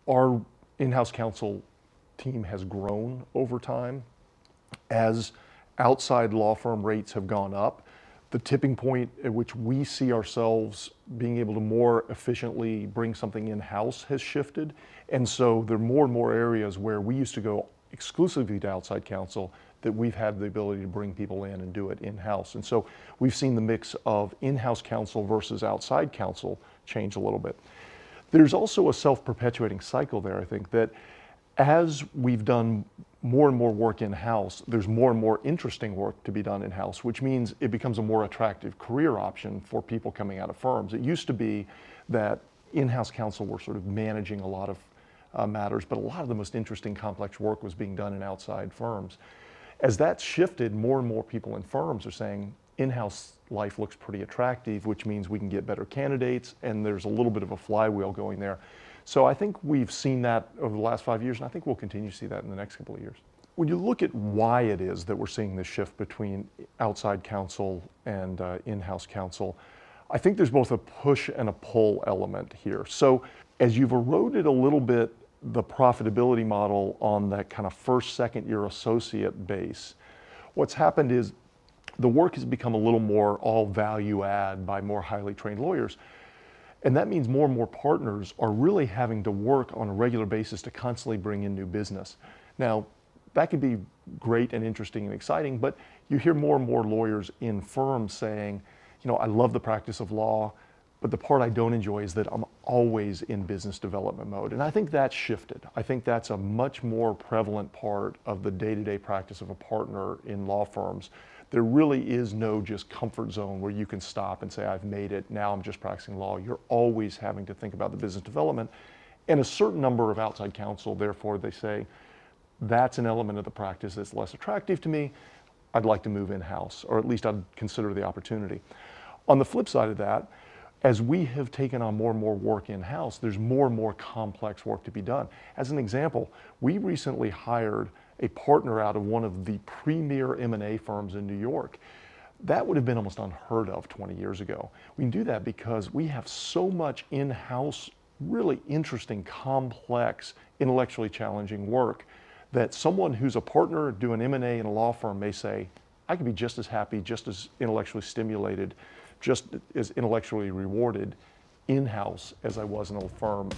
Our in-house counsel team has grown over time. As outside law firm rates have gone up, the tipping point at which we see ourselves being able to more efficiently bring something in-house has shifted. And so there are more and more areas where we used to go exclusively to outside counsel that we've had the ability to bring people in and do it in-house. And so we've seen the mix of in-house counsel versus outside counsel change a little bit. There's also a self-perpetuating cycle there, I think, that as we've done more and more work in-house, there's more and more interesting work to be done in-house, which means it becomes a more attractive career option for people coming out of firms. It used to be that in-house counsel were sort of managing a lot of matters, but a lot of the most interesting complex work was being done in outside firms. As that's shifted, more and more people in firms are saying in-house life looks pretty attractive, which means we can get better candidates, and there's a little bit of a flywheel going there. So I think we've seen that over the last 5 years, and I think we'll continue to see that in the next couple of years. When you look at why it is that we're seeing this shift between outside counsel and in-house counsel, I think there's both a push and a pull element here. So as you've eroded a little bit the profitability model on that kind of first, second year associate base, what's happened is the work has become a little more all value add by more highly trained lawyers. And that means more and more partners are really having to work on a regular basis to constantly bring in new business. Now, that could be great and interesting and exciting, but you hear more and more lawyers in firms saying, I love the practice of law, but the part I don't enjoy is that I'm always in business development mode. And I think that's shifted. I think that's a much more prevalent part of the day-to-day practice of a partner in law firms. There really is no just comfort zone where you can stop and say, I've made it, now I'm just practicing law. You're always having to think about the business development. And a certain number of outside counsel, therefore, they say, that's an element of the practice that's less attractive to me. I'd like to move in-house, or at least I'd consider the opportunity. On the flip side of that, as we have taken on more and more work in-house, there's more and more complex work to be done. As an example, we recently hired a partner out of one of the premier M&A firms in New York. That would have been almost unheard of 20 years ago. We can do that because we have so much in-house, really interesting, complex, intellectually challenging work that someone who's a partner doing M&A in a law firm may say, I could be just as happy, just as intellectually stimulated, just as intellectually rewarded in-house as I was in a firm